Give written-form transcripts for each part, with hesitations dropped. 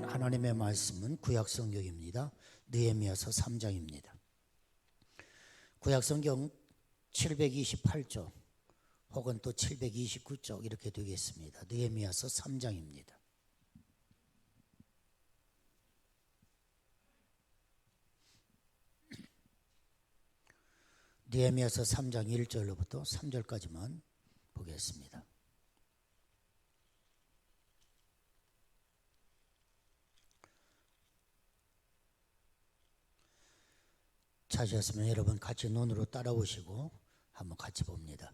하나님의 말씀은 구약성경입니다. 느헤미야서 3장입니다. 구약성경 728쪽 혹은 또 729쪽 이렇게 되겠습니다. 느헤미야서 3장입니다. 느헤미야서 3장 1절로부터 3절까지만 보겠습니다. 찾으셨으면 여러분 같이 눈으로 따라오시고 한번 같이 봅니다.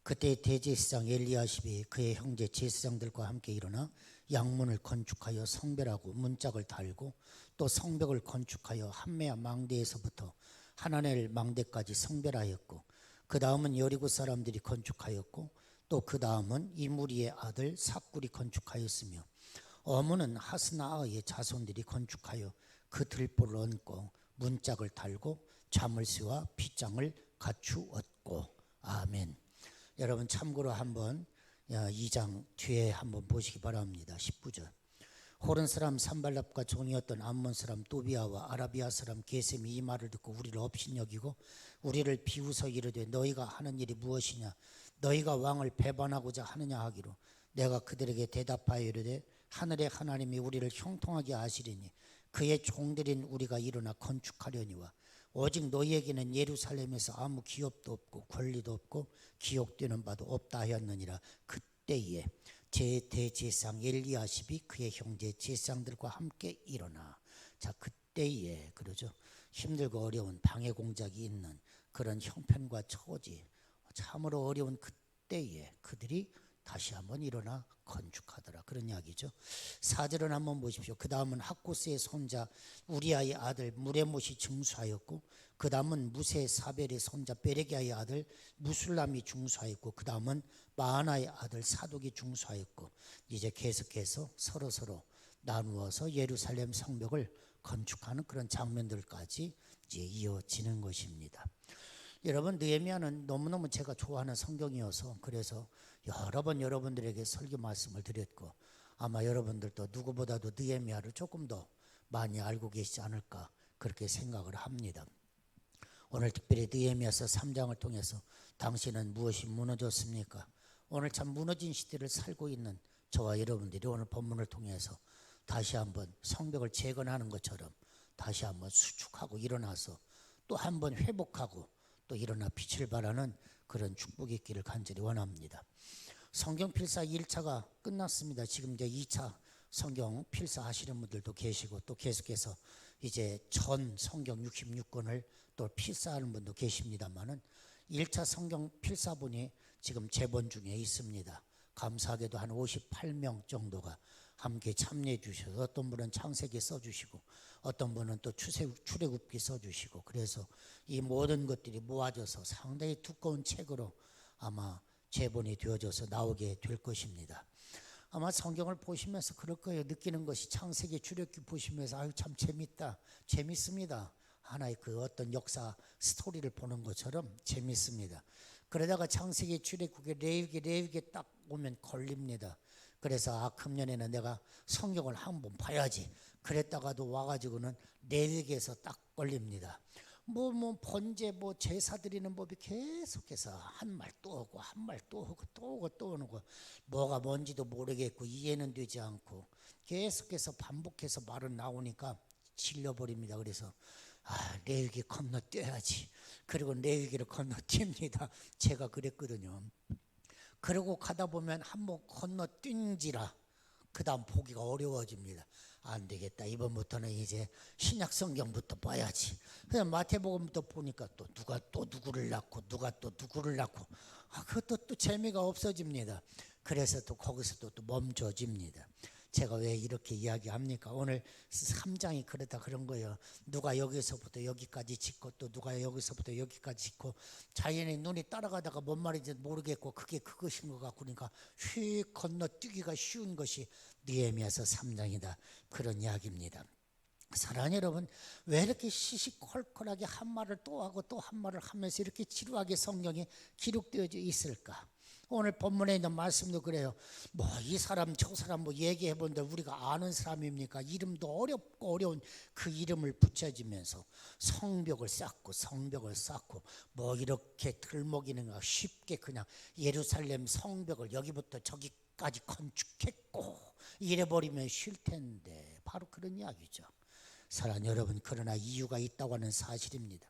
그때 대제사장 엘리야십이 그의 형제 제사장들과 함께 일어나 양문을 건축하여 성별하고 문짝을 달고 또 성벽을 건축하여 한메아 망대에서부터 하나넬 망대까지 성별하였고 그 다음은 여리고 사람들이 건축하였고 또 그 다음은 이무리의 아들 삭굴이 건축하였으며 어문은 하스나아의 자손들이 건축하여 그 들보를 얹고 문짝을 달고 자물쇠와 빗장을 갖추었고. 아멘. 여러분 참고로 한번 2장 뒤에 한번 보시기 바랍니다. 19절. 호른 사람 산발랍과 종이었던 암몬 사람 또비아와 아라비아 사람 게셈이 이 말을 듣고 우리를 업신여기고 우리를 비웃어 이르되 너희가 하는 일이 무엇이냐, 너희가 왕을 배반하고자 하느냐 하기로 내가 그들에게 대답하여 이르되 하늘의 하나님이 우리를 형통하게 하시리니 그의 종들인 우리가 일어나 건축하려니와 오직 너희에게는 예루살렘에서 아무 기업도 없고 권리도 없고 기억되는 바도 없다 하였느니라. 그때에 대제사장 엘리야십이 그의 형제 제사장들과 함께 일어나. 자, 그때에 그러죠. 힘들고 어려운 방해 공작이 있는 그런 형편과 처지, 참으로 어려운 그때에 그들이 다시 한번 일어나 건축하더라, 그런 이야기죠. 4절은 한번 보십시오. 그 다음은 학고스의 손자 우리아의 아들 무레못이 증수하였고 그 다음은 무세 사벨의 손자 베레기아의 아들 무술람이 중수하였고 그 다음은 마하나의 아들 사독이 중수하였고 이제 계속해서 서로 나누어서 예루살렘 성벽을 건축하는 그런 장면들까지 이제 이어지는 것입니다. 여러분, 느헤미야는 너무너무 제가 좋아하는 성경이어서 그래서 여러 번 여러분들에게 설교 말씀을 드렸고 아마 여러분들도 누구보다도 느헤미야를 조금 더 많이 알고 계시지 않을까 그렇게 생각을 합니다. 오늘 특별히 느헤미야서 3장을 통해서 당신은 무엇이 무너졌습니까? 오늘 참 무너진 시대를 살고 있는 저와 여러분들이 오늘 본문을 통해서 다시 한번 성벽을 재건하는 것처럼 다시 한번 수축하고 일어나서 또 한번 회복하고 또 일어나 빛을 발하는 그런 축복이 있기를 간절히 원합니다. 성경 필사 1차가 끝났습니다. 지금 이제 2차 성경 필사 하시는 분들도 계시고 또 계속해서 이제 전 성경 66권을 또 필사하는 분도 계십니다만은 1차 성경 필사본이 지금 재본 중에 있습니다. 감사하게도 한 58명 정도가 함께 참여해 주셔서 어떤 분은 창세기 써주시고 어떤 분은 또 출애굽기 써주시고 그래서 이 모든 것들이 모아져서 상당히 두꺼운 책으로 아마 재본이 되어져서 나오게 될 것입니다. 아마 성경을 보시면서 그럴 거예요. 느끼는 것이 창세기 출애굽기 보시면서 아유 참 재밌다, 재밌습니다. 하나의 그 어떤 역사 스토리를 보는 것처럼 재밌습니다. 그러다가 창세기 출애굽기 레위기 딱 오면 걸립니다. 그래서 금년에는 내가 성경을 한번 봐야지 그랬다가도 와가지고는 레위기에서 딱 걸립니다. 번제 제사 드리는 법이 계속해서 한 말 또 오고 한 말 또 오고 또 오고 또 오고 뭐가 뭔지도 모르겠고 이해는 되지 않고 계속해서 반복해서 말은 나오니까 질려버립니다. 그래서 레위기 건너뛰어야지. 그리고 레위기를 건너뜁니다. 제가 그랬거든요. 그러고 가다 보면 한번 건너뛴지라 그 다음 보기가 어려워집니다. 안 되겠다, 이번부터는 이제 신약 성경부터 봐야지. 그냥 마태복음부터 보니까 또 누가 또 누구를 낳고 누가 또 누구를 낳고 그것도 또 재미가 없어집니다. 그래서 또 거기서 또 멈춰집니다. 제가 왜 이렇게 이야기합니까? 오늘 3장이 그러다 그런 거예요. 누가 여기서부터 여기까지 짓고 또 누가 여기서부터 여기까지 짓고 자연의 눈이 따라가다가 뭔 말인지 모르겠고 그게 그것인 것 같고 그러니까 휙 건너뛰기가 쉬운 것이 느헤미야서 3장이다, 그런 이야기입니다. 사랑하는 여러분, 왜 이렇게 시시콜콜하게 한 말을 또 하고 또 한 말을 하면서 이렇게 지루하게 성경에 기록되어 있을까? 오늘 본문에 있는 말씀도 그래요. 뭐 이 사람 저 사람 뭐 얘기해 본들 우리가 아는 사람입니까? 이름도 어렵고 어려운 그 이름을 붙여지면서 성벽을 쌓고 뭐 이렇게 들먹이는가 쉽게 그냥 예루살렘 성벽을 여기부터 저기까지 건축했고 이래버리면 쉴 텐데 바로 그런 이야기죠. 사랑하는 여러분, 그러나 이유가 있다고 하는 사실입니다.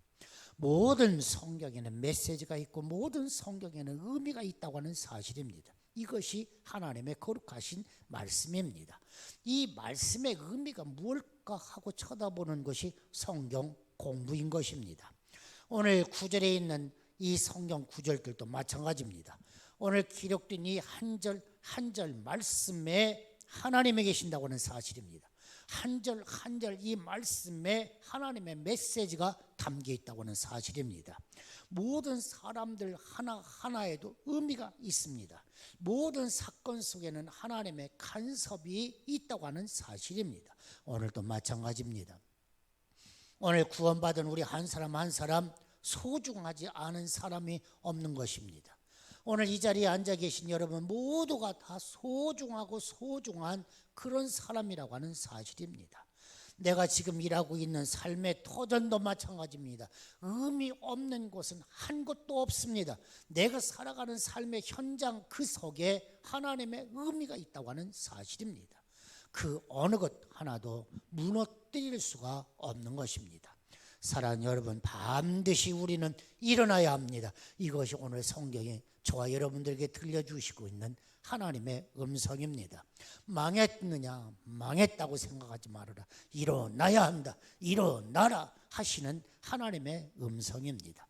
모든 성경에는 메시지가 있고 모든 성경에는 의미가 있다고 하는 사실입니다. 이것이 하나님의 거룩하신 말씀입니다. 이 말씀의 의미가 무엇일까 하고 쳐다보는 것이 성경 공부인 것입니다. 오늘 구절에 있는 이 성경 구절들도 마찬가지입니다. 오늘 기록된 이 한 절 한 절 말씀에 하나님이 계신다고 하는 사실입니다. 한 절 한 절 이 말씀에 하나님의 메시지가 담겨 있다고 하는 사실입니다. 모든 사람들 하나하나에도 의미가 있습니다. 모든 사건 속에는 하나님의 간섭이 있다고 하는 사실입니다. 오늘도 마찬가지입니다. 오늘 구원받은 우리 한 사람 한 사람 소중하지 않은 사람이 없는 것입니다. 오늘 이 자리에 앉아 계신 여러분 모두가 다 소중하고 소중한 그런 사람이라고 하는 사실입니다. 내가 지금 일하고 있는 삶의 터전도 마찬가지입니다. 의미 없는 곳은 한 곳도 없습니다. 내가 살아가는 삶의 현장 그 속에 하나님의 의미가 있다고 하는 사실입니다. 그 어느 것 하나도 무너뜨릴 수가 없는 것입니다. 사랑하는 여러분, 반드시 우리는 일어나야 합니다. 이것이 오늘 성경에 저와 여러분들에게 들려주시고 있는 하나님의 음성입니다. 망했느냐? 망했다고 생각하지 말아라. 일어나야 한다. 일어나라 하시는 하나님의 음성입니다.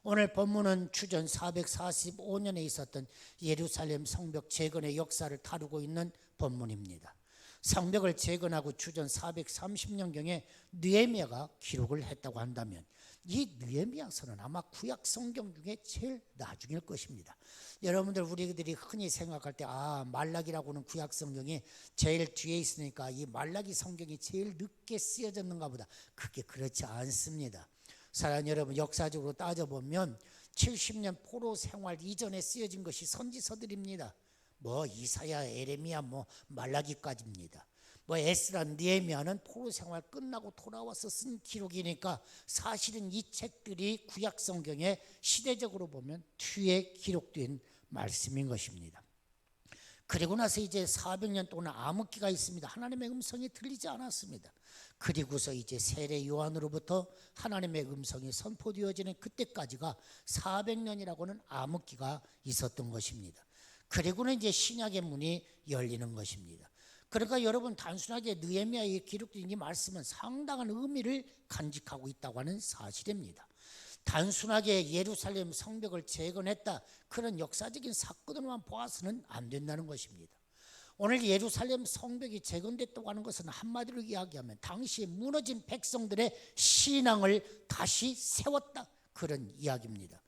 오늘 본문은 주전 445년에 있었던 예루살렘 성벽 재건의 역사를 다루고 있는 본문입니다. 성벽을 재건하고 주전 430년경에 느헤미야가 기록을 했다고 한다면 이 느헤미야서는 아마 구약 성경 중에 제일 나중일 것입니다. 여러분들 우리들이 흔히 생각할 때 말라기라고는 구약 성경이 제일 뒤에 있으니까 이 말라기 성경이 제일 늦게 쓰여졌는가 보다. 그게 그렇지 않습니다. 사랑하는 여러분, 역사적으로 따져보면 70년 포로 생활 이전에 쓰여진 것이 선지서들입니다. 뭐 이사야, 에레미야, 뭐 말라기까지입니다. 뭐 에스라, 느헤미야는 포로 생활 끝나고 돌아와서 쓴 기록이니까 사실은 이 책들이 구약 성경에 시대적으로 보면 뒤에 기록된 말씀인 것입니다. 그리고 나서 이제 400년 동안 암흑기가 있습니다. 하나님의 음성이 들리지 않았습니다. 그리고서 이제 세례 요한으로부터 하나님의 음성이 선포되어지는 그때까지가 400년이라고는 암흑기가 있었던 것입니다. 그리고는 이제 신약의 문이 열리는 것입니다. 그러니까 여러분 단순하게 느헤미야에 기록된 이 말씀은 상당한 의미를 간직하고 있다고 하는 사실입니다. 단순하게 예루살렘 성벽을 재건했다 그런 역사적인 사건으로만 보아서는 안 된다는 것입니다. 오늘 예루살렘 성벽이 재건됐다고 하는 것은 한마디로 이야기하면 당시 무너진 백성들의 신앙을 다시 세웠다 그런 이야기입니다.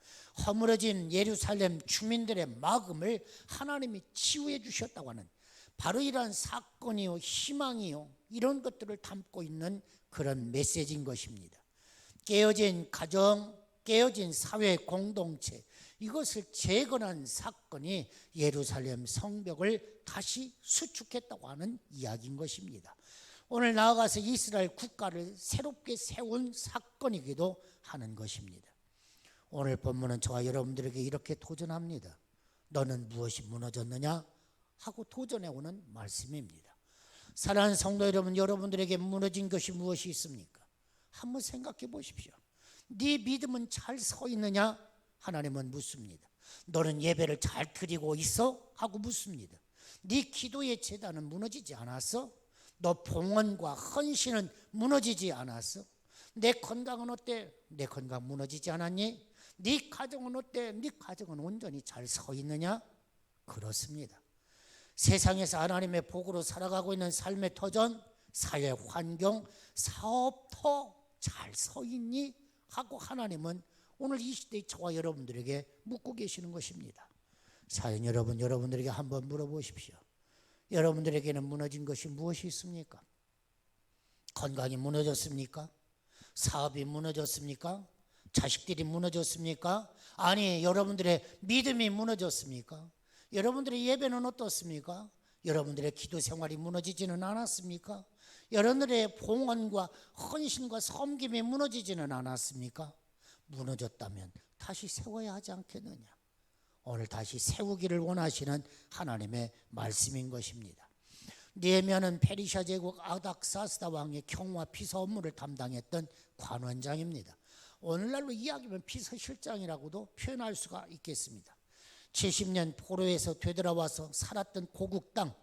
허물어진 예루살렘 주민들의 마음을 하나님이 치유해 주셨다고 하는 바로 이러한 사건이요 희망이요 이런 것들을 담고 있는 그런 메시지인 것입니다. 깨어진 가정, 깨어진 사회 공동체 이것을 재건한 사건이 예루살렘 성벽을 다시 수축했다고 하는 이야기인 것입니다. 오늘 나아가서 이스라엘 국가를 새롭게 세운 사건이기도 하는 것입니다. 오늘 본문은 저와 여러분들에게 이렇게 도전합니다. 너는 무엇이 무너졌느냐? 하고 도전해오는 말씀입니다. 사랑하는 성도 여러분, 여러분들에게 무너진 것이 무엇이 있습니까? 한번 생각해 보십시오. 네 믿음은 잘 서 있느냐? 하나님은 묻습니다. 너는 예배를 잘 드리고 있어? 하고 묻습니다. 네 기도의 제단은 무너지지 않았어? 너 봉헌과 헌신은 무너지지 않았어? 내 건강은 어때? 내 건강 무너지지 않았니? 네 가정은 어때? 네 가정은 온전히 잘 서 있느냐? 그렇습니다. 세상에서 하나님의 복으로 살아가고 있는 삶의 터전, 사회 환경, 사업터 잘 서 있니? 하고 하나님은 오늘 이 시대의 저와 여러분들에게 묻고 계시는 것입니다. 사연 여러분, 여러분들에게 한번 물어보십시오. 여러분들에게는 무너진 것이 무엇이 있습니까? 건강이 무너졌습니까? 사업이 무너졌습니까? 자식들이 무너졌습니까? 아니, 여러분들의 믿음이 무너졌습니까? 여러분들의 예배는 어떻습니까? 여러분들의 기도 생활이 무너지지는 않았습니까? 여러분들의 봉헌과 헌신과 섬김이 무너지지는 않았습니까? 무너졌다면 다시 세워야 하지 않겠느냐? 오늘 다시 세우기를 원하시는 하나님의 말씀인 것입니다. 느헤미야는 페르시아 제국 아닥사스다 왕의 경호와 비서 업무를 담당했던 관원장입니다. 오늘날로 이야기하면 비서실장이라고도 표현할 수가 있겠습니다. 70년 포로에서 되돌아와서 살았던 고국 땅,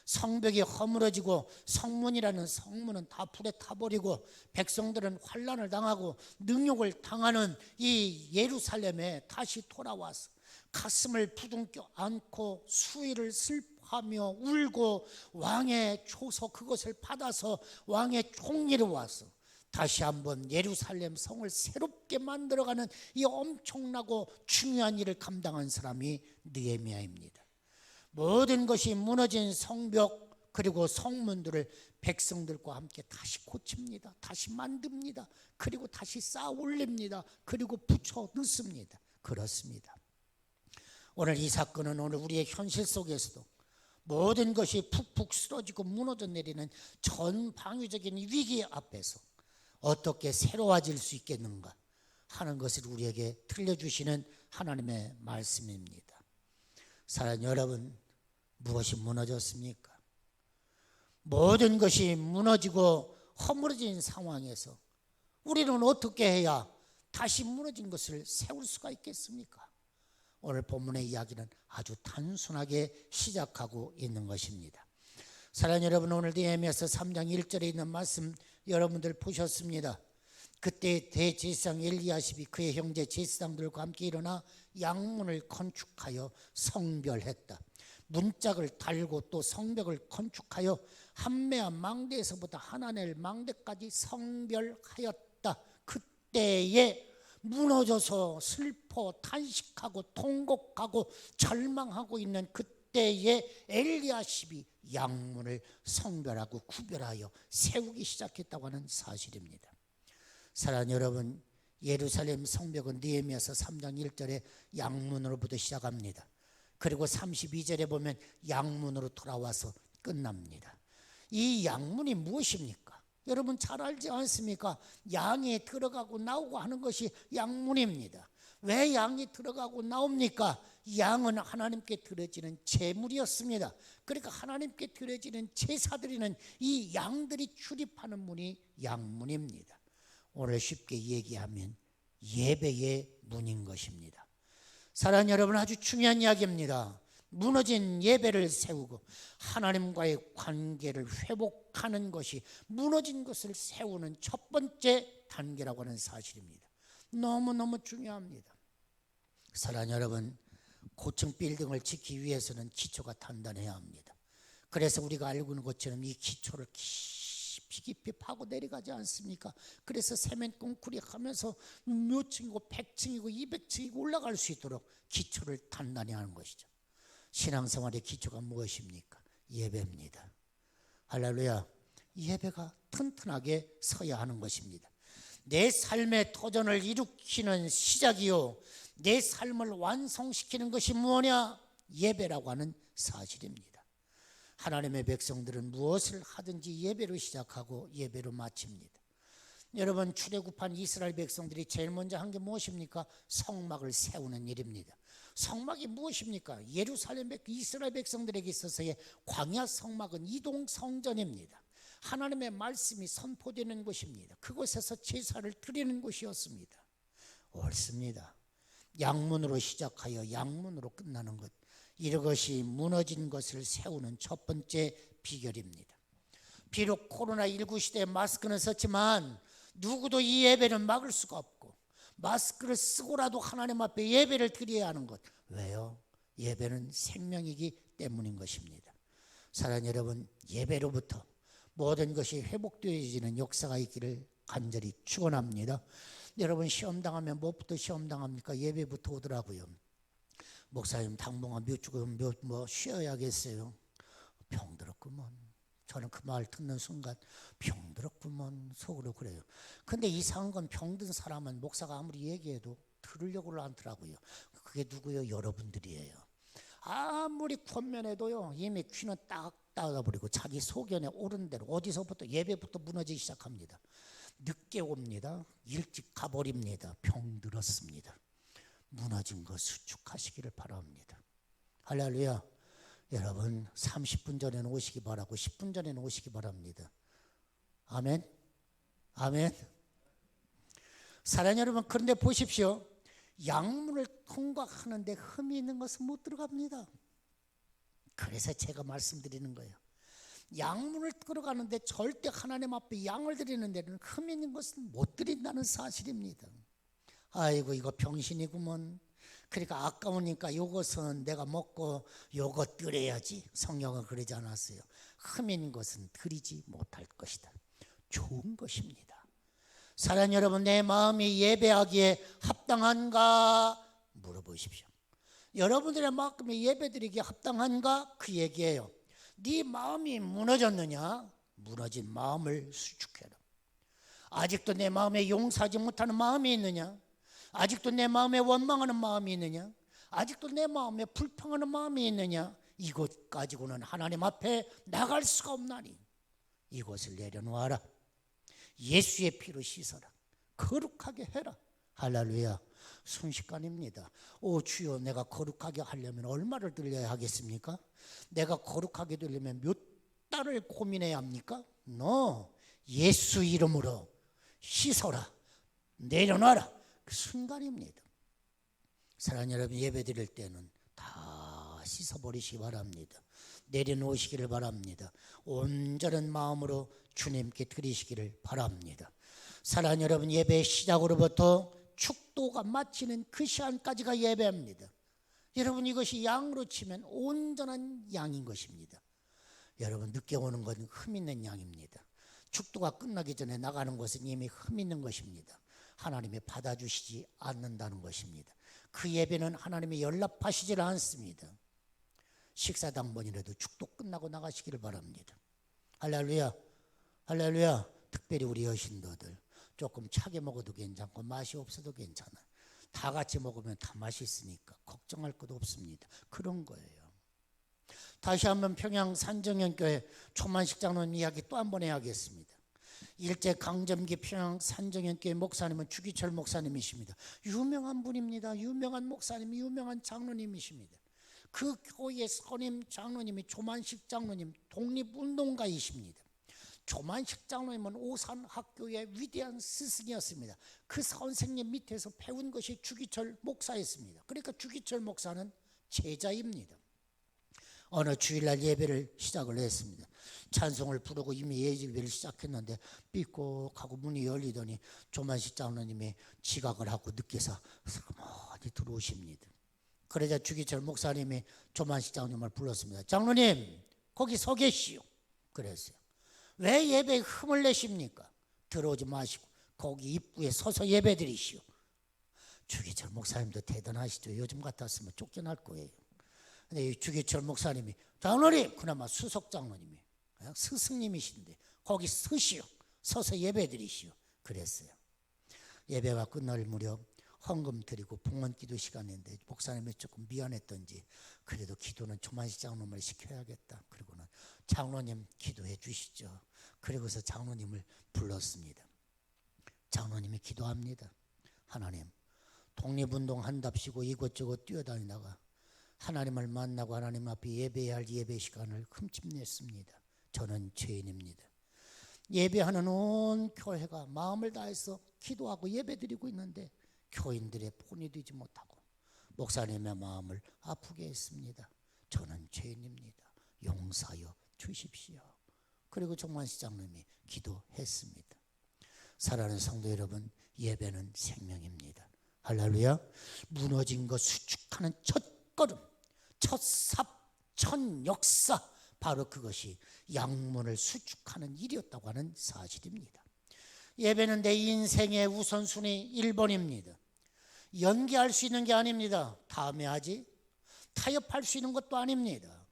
성벽이 허물어지고 성문이라는 성문은 다 불에 타버리고 백성들은 환난을 당하고 능욕을 당하는 이 예루살렘에 다시 돌아와서 가슴을 부둥켜 안고 수위를 슬퍼하며 울고 왕의 초소 그것을 받아서 왕의 총리로 와서 다시 한번 예루살렘 성을 새롭게 만들어가는 이 엄청나고 중요한 일을 감당한 사람이 느헤미야입니다. 모든 것이 무너진 성벽 그리고 성문들을 백성들과 함께 다시 고칩니다. 다시 만듭니다. 그리고 다시 쌓아 올립니다. 그리고 붙여 넣습니다. 그렇습니다. 오늘 이 사건은 오늘 우리의 현실 속에서도 모든 것이 푹푹 쓰러지고 무너져 내리는 전방위적인 위기 앞에서 어떻게 새로워질 수 있겠는가 하는 것을 우리에게 들려주시는 하나님의 말씀입니다. 사랑하는 여러분, 무엇이 무너졌습니까? 모든 것이 무너지고 허물어진 상황에서 우리는 어떻게 해야 다시 무너진 것을 세울 수가 있겠습니까? 오늘 본문의 이야기는 아주 단순하게 시작하고 있는 것입니다. 사랑하는 여러분, 오늘 느헤미야서 3장 1절에 있는 말씀 여러분들 보셨습니다. 그때 대제사장 엘리야십이 그의 형제 제사장들과 함께 일어나 양문을 건축하여 성별했다. 문짝을 달고 또 성벽을 건축하여 한메아 망대에서부터 하나넬 망대까지 성별하였다. 그때에 무너져서 슬퍼 탄식하고 통곡하고 절망하고 있는 그때에 엘리야십이 양문을 성별하고 구별하여 세우기 시작했다고 하는 사실입니다. 사랑하는 여러분, 예루살렘 성벽은 느헤미야서 3장 1절에 양문으로부터 시작합니다. 그리고 32절에 보면 양문으로 돌아와서 끝납니다. 이 양문이 무엇입니까? 여러분 잘 알지 않습니까? 양이 들어가고 나오고 하는 것이 양문입니다. 왜 양이 들어가고 나옵니까? 양은 하나님께 드려지는 제물이었습니다. 그러니까 하나님께 드려지는 제사드리는 이 양들이 출입하는 문이 양문입니다. 오늘 쉽게 얘기하면 예배의 문인 것입니다. 사랑하는 여러분, 아주 중요한 이야기입니다. 무너진 예배를 세우고 하나님과의 관계를 회복하는 것이 무너진 것을 세우는 첫 번째 단계라고 하는 사실입니다. 너무너무 중요합니다. 사랑하는 여러분, 고층 빌딩을 짓기 위해서는 기초가 단단해야 합니다. 그래서 우리가 알고 있는 것처럼 이 기초를 깊이 파고 내려가지 않습니까? 그래서 세멘 콘크리트 하면서 몇 층이고 100층이고 200층이고 올라갈 수 있도록 기초를 단단히 하는 것이죠. 신앙생활의 기초가 무엇입니까? 예배입니다. 할렐루야. 예배가 튼튼하게 서야 하는 것입니다. 내 삶의 도전을 일으키는 시작이요, 내 삶을 완성시키는 것이 뭐냐? 예배라고 하는 사실입니다. 하나님의 백성들은 무엇을 하든지 예배로 시작하고 예배로 마칩니다. 여러분, 출애굽한 이스라엘 백성들이 제일 먼저 한 게 무엇입니까? 성막을 세우는 일입니다. 성막이 무엇입니까? 예루살렘 이스라엘 백성들에게 있어서의 광야 성막은 이동 성전입니다. 하나님의 말씀이 선포되는 곳입니다. 그곳에서 제사를 드리는 곳이었습니다. 옳습니다. 양문으로 시작하여 양문으로 끝나는 것, 이것이 무너진 것을 세우는 첫 번째 비결입니다. 비록 코로나19 시대에 마스크는 썼지만 누구도 이 예배는 막을 수가 없고 마스크를 쓰고라도 하나님 앞에 예배를 드려야 하는 것. 왜요? 예배는 생명이기 때문인 것입니다. 사랑하는 여러분, 예배로부터 모든 것이 회복되어지는 역사가 있기를 간절히 축원합니다. 여러분, 시험당하면 무엇부터 시험당합니까? 예배부터 오더라고요. 목사님, 당분간 몇 주간 쉬어야겠어요. 병들었구먼. 저는 그 말 듣는 순간 병들었구먼 속으로 그래요. 근데 이상한 건 병든 사람은 목사가 아무리 얘기해도 들으려고 하더라고요. 그게 누구요? 여러분들이에요. 아무리 권면해도요, 이미 귀는 딱 닫아버리고 자기 소견에 오른 대로 어디서부터 예배부터 무너지기 시작합니다. 늦게 옵니다. 일찍 가버립니다. 병들었습니다. 무너진 거 수축하시기를 바랍니다. 할렐루야. 여러분 30분 전에는 오시기 바라고 10분 전에는 오시기 바랍니다. 아멘. 아멘. 사랑하는 여러분, 그런데 보십시오. 양문을 통과하는데 흠이 있는 것은 못 들어갑니다. 그래서 제가 말씀드리는 거예요. 양문을 들어가는데 절대 하나님 앞에 양을 드리는 데는 흠이 있는 것은 못 드린다는 사실입니다. 아이고 이거 병신이구먼. 그러니까 아까우니까 요것은 내가 먹고 요것 드려야지. 성경은 그러지 않았어요. 흠 있는 것은 드리지 못할 것이다. 좋은 것입니다. 사랑하는 여러분, 내 마음이 예배하기에 합당한가 물어보십시오. 여러분들의 마음이 예배드리기에 합당한가? 그 얘기예요. 네 마음이 무너졌느냐? 무너진 마음을 수축해라. 아직도 내 마음에 용서하지 못하는 마음이 있느냐? 아직도 내 마음에 원망하는 마음이 있느냐? 아직도 내 마음에 불평하는 마음이 있느냐? 이것 가지고는 하나님 앞에 나갈 수가 없나니 이것을 내려놓아라. 예수의 피로 씻어라. 거룩하게 해라. 할렐루야. 순식간입니다. 오 주여, 내가 거룩하게 하려면 얼마를 들여야 하겠습니까? 내가 거룩하게 되려면 몇 달을 고민해야 합니까? No. 예수 이름으로 씻어라. 내려놔라. 그 순간입니다. 사랑하는 여러분, 예배 드릴 때는 다 씻어버리시기 바랍니다. 내려놓으시기를 바랍니다. 온전한 마음으로 주님께 드리시기를 바랍니다. 사랑하는 여러분, 예배 시작으로부터 축도가 마치는 그 시간까지가 예배입니다. 여러분, 이것이 양으로 치면 온전한 양인 것입니다. 여러분, 늦게 오는 것은 흠 있는 양입니다. 축도가 끝나기 전에 나가는 것은 이미 흠 있는 것입니다. 하나님이 받아주시지 않는다는 것입니다. 그 예배는 하나님이 연락하시질 않습니다. 식사당번이라도 축도 끝나고 나가시기를 바랍니다. 할렐루야. 할렐루야. 특별히 우리 여신도들 조금 차게 먹어도 괜찮고 맛이 없어도 괜찮아. 다 같이 먹으면 다 맛있으니까 걱정할 것도 없습니다. 그런 거예요. 다시 한번 평양 산정연교회 초만식 장로님 이야기 또 한 번 해야겠습니다. 일제 강점기 평양 산정연교회 목사님은 주기철 목사님이십니다. 유명한 분입니다. 유명한 목사님, 유명한 장로님이십니다. 그 교회 선임 장로님이 조만식 장로님, 독립운동가이십니다. 조만식 장로님은 오산학교의 위대한 스승이었습니다. 그 선생님 밑에서 배운 것이 주기철 목사였습니다. 그러니까 주기철 목사는 제자입니다. 어느 주일날 예배를 시작을 했습니다. 찬송을 부르고 이미 예배를 시작했는데 삐걱하고 문이 열리더니 조만식 장로님이 지각을 하고 늦게서 슬그머니 들어오십니다. 그러자 주기철 목사님이 조만식 장로님을 불렀습니다. 장로님, 거기 서 계시오. 그랬어요. 왜 예배에 흠을 내십니까? 들어오지 마시고 거기 입구에 서서 예배 드리시오. 주기철 목사님도 대단하시죠. 요즘 같았으면 쫓겨날 거예요. 근데 주기철 목사님이 장로님, 그나마 수석 장로님이 스승님이신데 거기 서시오. 서서 예배 드리시오. 그랬어요. 예배가 끝날 무렵 헌금 드리고 봉헌 기도 시간인데 목사님이 조금 미안했던지 그래도 기도는 조만식 장로님을 시켜야겠다. 그리고는 장로님 기도해 주시죠. 그리고서 장로님을 불렀습니다. 장로님이 기도합니다. 하나님, 독립운동 한답시고 이곳저곳 뛰어다니다가 하나님을 만나고 하나님 앞에 예배해야 할 예배 시간을 흠집냈습니다. 저는 죄인입니다. 예배하는 온 교회가 마음을 다해서 기도하고 예배드리고 있는데 교인들의 본이 되지 못하고 목사님의 마음을 아프게 했습니다. 저는 죄인입니다. 용서하여 주십시오. 그리고 조만식 장로님이 기도했습니다. 사랑하는 성도 여러분, 예배는 생명입니다. 할렐루야. 무너진 것 수축하는 첫걸음, 첫 삽, 첫 역사, 바로 그것이 양문을 수축하는 일이었다고 하는 사실입니다. 예배는 내 인생의 우선순위 1번입니다. 연기할 수 있는 게 아닙니다. 다음에 하지. 타협할 수 있는 것도 아닙니다.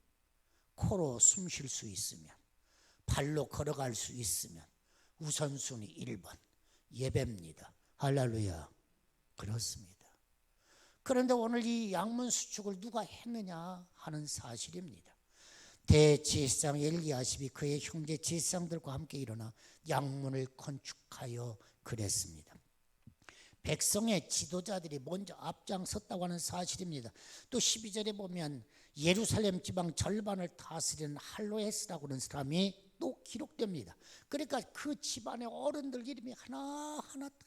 코로 숨 쉴 수 있으면, 발로 걸어갈 수 있으면 우선순위 1번 예배입니다. 할렐루야. 그렇습니다. 그런데 오늘 이 양문 수축을 누가 했느냐 하는 사실입니다. 대제사장 엘리야십이 그의 형제 제사장들과 함께 일어나 양문을 건축하여 그랬습니다. 백성의 지도자들이 먼저 앞장섰다고 하는 사실입니다. 또 12절에 보면 예루살렘 지방 절반을 다스리는 할로에스라고 하는 사람이 또 기록됩니다. 그러니까 그 집안의 어른들 이름이 하나하나 다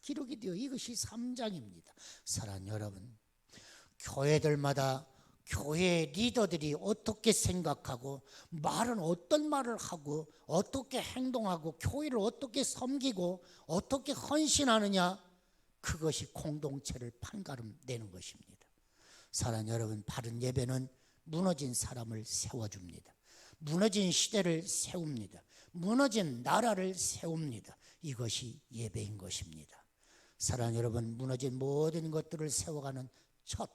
기록이 되어 이것이 3장입니다. 사랑하는 여러분, 교회들마다 교회 리더들이 어떻게 생각하고 말은 어떤 말을 하고 어떻게 행동하고 교회를 어떻게 섬기고 어떻게 헌신하느냐, 그것이 공동체를 판가름 내는 것입니다. 사랑하는 여러분, 바른 예배는 무너진 사람을 세워줍니다. 무너진 시대를 세웁니다. 무너진 나라를 세웁니다. 이것이 예배인 것입니다. 사랑하는 여러분, 무너진 모든 것들을 세워가는 첫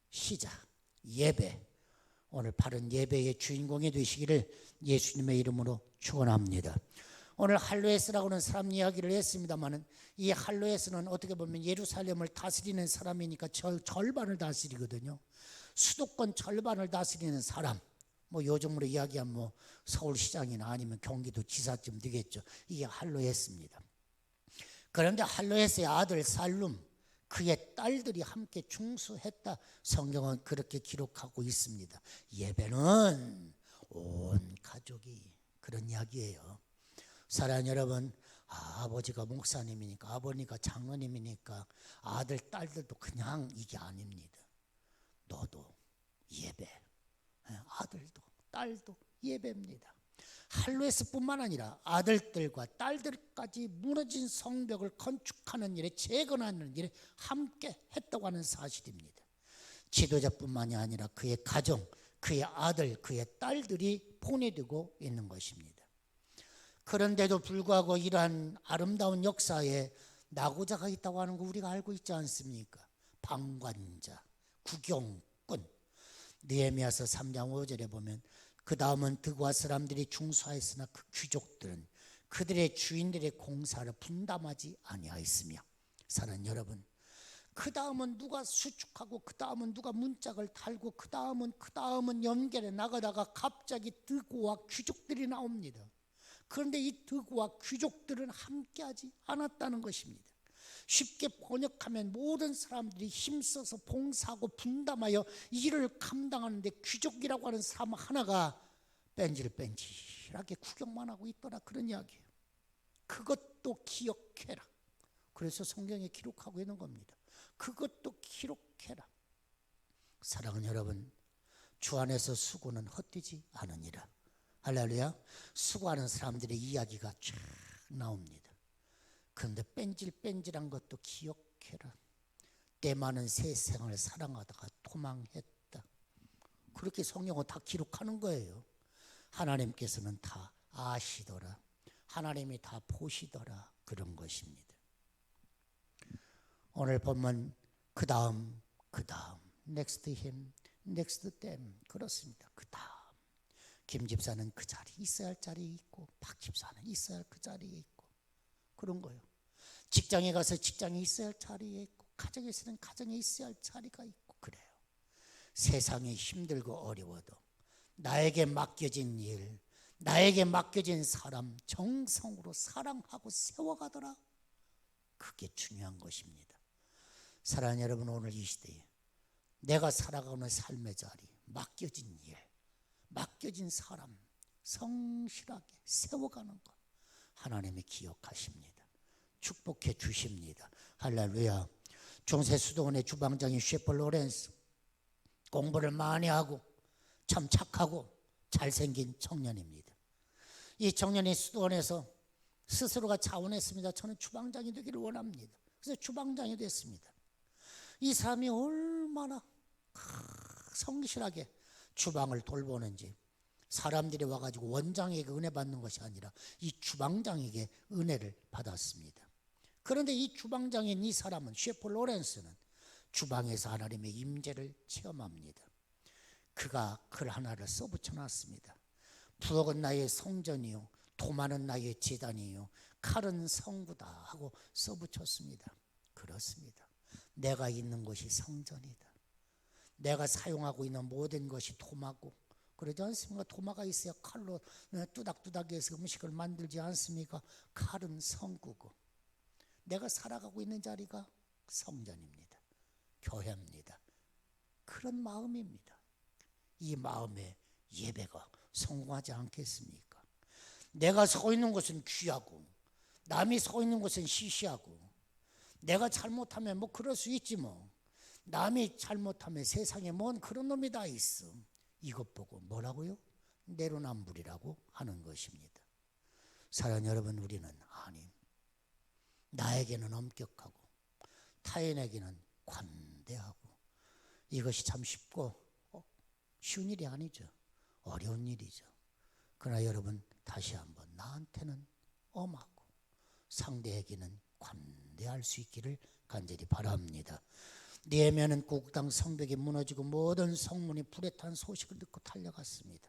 시작, 예배. 오늘 바른 예배의 주인공이 되시기를 예수님의 이름으로 축원합니다. 오늘 할로에스라고 하는 사람 이야기를 했습니다마는, 이 할로에스는 어떻게 보면 예루살렘을 다스리는 사람이니까 절반을 다스리거든요. 수도권 절반을 다스리는 사람, 요즘으로 이야기하면 서울시장이나 아니면 경기도 지사쯤 되겠죠. 이게 할로에스입니다. 그런데 할로에스의 아들 살룸, 그의 딸들이 함께 중수했다. 성경은 그렇게 기록하고 있습니다. 예배는 온 가족이, 그런 이야기예요. 사랑하는 여러분, 아버지가 목사님이니까, 아버니가 장로님이니까 아들 딸들도 그냥 이게 아닙니다. 너도 예배, 아들도 딸도 예배입니다. 할로에스뿐만 아니라 아들들과 딸들까지 무너진 성벽을 건축하는 일에, 재건하는 일에 함께 했다고 하는 사실입니다. 지도자뿐만이 아니라 그의 가정, 그의 아들, 그의 딸들이 보내되고 있는 것입니다. 그런데도 불구하고 이러한 아름다운 역사에 나고자가 있다고 하는 거 우리가 알고 있지 않습니까? 방관자, 구경꾼. 느헤미야서 3장 5절에 보면, 그 다음은 드고아 사람들이 중수하였으나 그 귀족들은 그들의 주인들의 공사를 분담하지 아니하였으며. 사랑하는 여러분, 그 다음은 누가 수축하고, 그 다음은 누가 문짝을 달고, 그 다음은 연결해 나가다가 갑자기 드고아 귀족들이 나옵니다. 그런데 이 드고아 귀족들은 함께하지 않았다는 것입니다. 쉽게 번역하면 모든 사람들이 힘써서 봉사하고 분담하여 일을 감당하는데, 귀족이라고 하는 사람 하나가 뺀질뺀질하게 구경만 하고 있더라, 그런 이야기예요. 그것도 기억해라. 그래서 성경에 기록하고 있는 겁니다. 그것도 기록해라. 사랑하는 여러분, 주 안에서 수고는 헛되지 않으니라. 할렐루야. 수고하는 사람들의 이야기가 쫙 나옵니다. 그런데 뺀질뺀질한 것도 기억해라. 때 많은 세상을 사랑하다가 도망했다. 그렇게 성경은 다 기록하는 거예요. 하나님께서는 다 아시더라. 하나님이 다 보시더라. 그런 것입니다. 오늘 보면 그 다음 next him, next them, 그렇습니다. 그 다음 김 집사는 그 자리에 있어야 할 자리에 있고, 박 집사는 있어야 할 그 자리에 있고, 그런 거예요. 직장에 가서 직장에 있어야 할 자리에 있고, 가정에서는 가정에 있어야 할 자리가 있고, 그래요. 세상이 힘들고 어려워도 나에게 맡겨진 일, 나에게 맡겨진 사람 정성으로 사랑하고 세워가더라. 그게 중요한 것입니다. 사랑하는 여러분, 오늘 이 시대에 내가 살아가는 삶의 자리, 맡겨진 일, 맡겨진 사람 성실하게 세워가는 것, 하나님이 기억하십니다. 축복해 주십니다. 할렐루야. 중세 수도원의 주방장인 셰퍼 로렌스, 공부를 많이 하고 참 착하고 잘생긴 청년입니다. 이 청년이 수도원에서 스스로가 자원했습니다. 저는 주방장이 되기를 원합니다. 그래서 주방장이 됐습니다. 이 사람이 얼마나 성실하게 주방을 돌보는지, 사람들이 와가지고 원장에게 은혜 받는 것이 아니라 이 주방장에게 은혜를 받았습니다. 그런데 이 주방장인 이 사람은, 셰프 로렌스는 주방에서 하나님의 임재를 체험합니다. 그가 글 하나를 써붙여놨습니다. 부엌은 나의 성전이요, 도마는 나의 제단이요, 칼은 성구다 하고 써붙였습니다. 그렇습니다. 내가 있는 곳이 성전이다. 내가 사용하고 있는 모든 것이 도마고, 그러지 않습니까? 도마가 있어야 칼로 뚜닥뚜닥해서 음식을 만들지 않습니까? 칼은 성구고, 내가 살아가고 있는 자리가 성전입니다. 교회입니다. 그런 마음입니다. 이 마음에 예배가 성공하지 않겠습니까? 내가 서 있는 곳은 귀하고, 남이 서 있는 곳은 시시하고, 내가 잘못하면 뭐 그럴 수 있지 뭐. 남이 잘못하면 세상에 뭔 그런 놈이 다 있어. 이것 보고 뭐라고요? 내로남불이라고 하는 것입니다. 사랑하는 여러분, 우리는 아니, 나에게는 엄격하고 타인에게는 관대하고, 이것이 참 쉽고 쉬운 일이 아니죠. 어려운 일이죠. 그러나 여러분, 다시 한번 나한테는 엄하고 상대에게는 관대할 수 있기를 간절히 바랍니다. 느헤미야는 곡당 성벽이 무너지고 모든 성문이 불에 탄 소식을 듣고 달려갔습니다.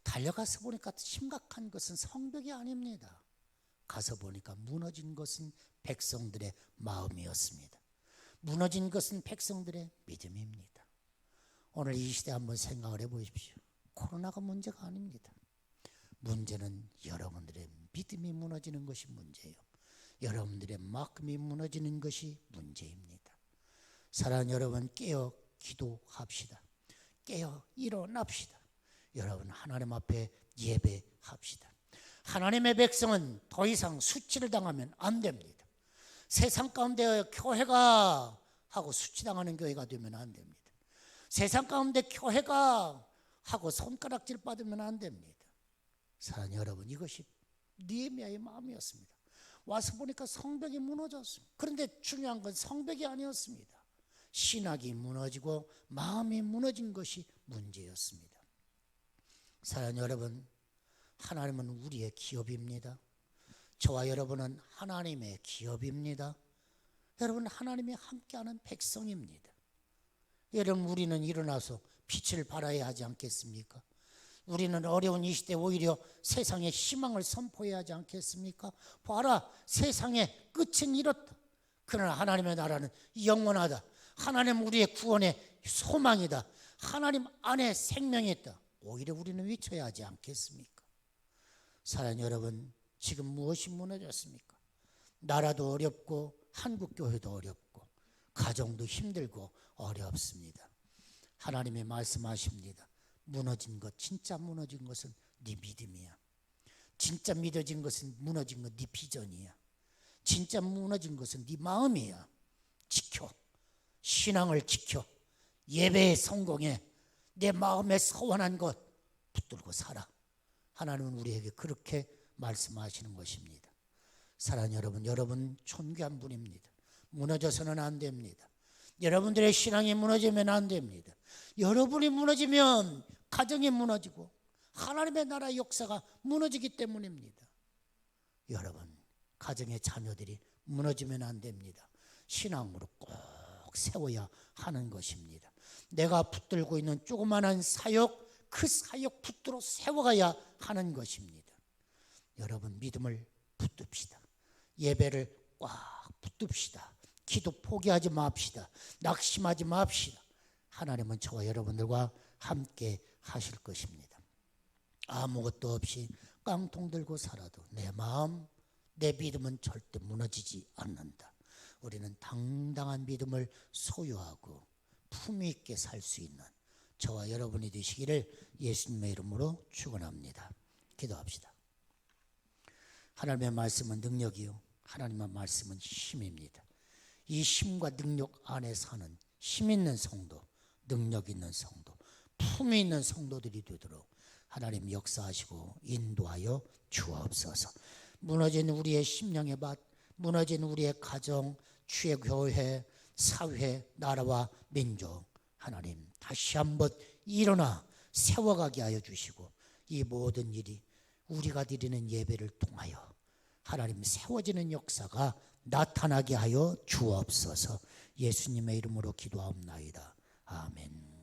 달려가서 보니까 심각한 것은 성벽이 아닙니다. 가서 보니까 무너진 것은 백성들의 마음이었습니다. 무너진 것은 백성들의 믿음입니다. 오늘 이 시대 한번 생각을 해보십시오. 코로나가 문제가 아닙니다. 문제는 여러분들의 믿음이 무너지는 것이 문제예요. 여러분들의 마음이 무너지는 것이 문제입니다. 사랑하는 여러분, 깨어 기도합시다. 깨어 일어납시다. 여러분, 하나님 앞에 예배합시다. 하나님의 백성은 더 이상 수치를 당하면 안 됩니다. 세상 가운데 교회가 하고 수치당하는 교회가 되면 안 됩니다. 세상 가운데 교회가 하고 손가락질 받으면 안 됩니다. 사랑하는 여러분, 이것이 느헤미야의 마음이었습니다. 와서 보니까 성벽이 무너졌습니다. 그런데 중요한 건 성벽이 아니었습니다. 신학이 무너지고 마음이 무너진 것이 문제였습니다. 사랑하는 여러분, 하나님은 우리의 기업입니다. 저와 여러분은 하나님의 기업입니다. 여러분, 하나님이 함께하는 백성입니다. 여러분, 우리는 일어나서 빛을 발하여야 하지 않겠습니까? 우리는 어려운 이 시대 오히려 세상에 희망을 선포해야 하지 않겠습니까? 봐라, 세상의 끝은 이렇다. 그러나 하나님의 나라는 영원하다. 하나님 우리의 구원의 소망이다. 하나님 안에 생명이 있다. 오히려 우리는 외쳐야 하지 않겠습니까? 사랑하는 여러분, 지금 무엇이 무너졌습니까? 나라도 어렵고 한국교회도 어렵고 가정도 힘들고 어렵습니다. 하나님이 말씀하십니다. 무너진 것, 진짜 무너진 것은 네 믿음이야. 진짜 믿어진 것은 무너진 것 네 비전이야. 진짜 무너진 것은 네 마음이야. 지켜. 신앙을 지켜. 예배에 성공해. 내 마음에 서원한 것 붙들고 살아. 하나님은 우리에게 그렇게 말씀하시는 것입니다. 사랑하는 여러분, 여러분 존귀한 분입니다. 무너져서는 안 됩니다. 여러분들의 신앙이 무너지면 안 됩니다. 여러분이 무너지면 가정이 무너지고 하나님의 나라 역사가 무너지기 때문입니다. 여러분, 가정의 자녀들이 무너지면 안 됩니다. 신앙으로 꼭 세워야 하는 것입니다. 내가 붙들고 있는 조그마한 사역, 그 사역 붙들어 세워가야 하는 것입니다. 여러분, 믿음을 붙듭시다. 예배를 꽉 붙듭시다. 기도 포기하지 맙시다. 낙심하지 맙시다. 하나님은 저와 여러분들과 함께 하실 것입니다. 아무것도 없이 깡통 들고 살아도 내 마음, 내 믿음은 절대 무너지지 않는다. 우리는 당당한 믿음을 소유하고 품위 있게 살 수 있는 저와 여러분이 되시기를 예수님의 이름으로 축원합니다. 기도합시다. 하나님의 말씀은 능력이요, 하나님의 말씀은 힘입니다. 이 힘과 능력 안에 사는 힘 있는 성도, 능력 있는 성도, 품위 있는 성도들이 되도록 하나님 역사하시고 인도하여 주옵소서. 무너진 우리의 심령의 밭, 무너진 우리의 가정, 주의 교회, 사회, 나라와 민족, 하나님 다시 한번 일어나 세워가게 하여 주시고, 이 모든 일이 우리가 드리는 예배를 통하여 하나님 세워지는 역사가 나타나게 하여 주옵소서. 예수님의 이름으로 기도하옵나이다. 아멘.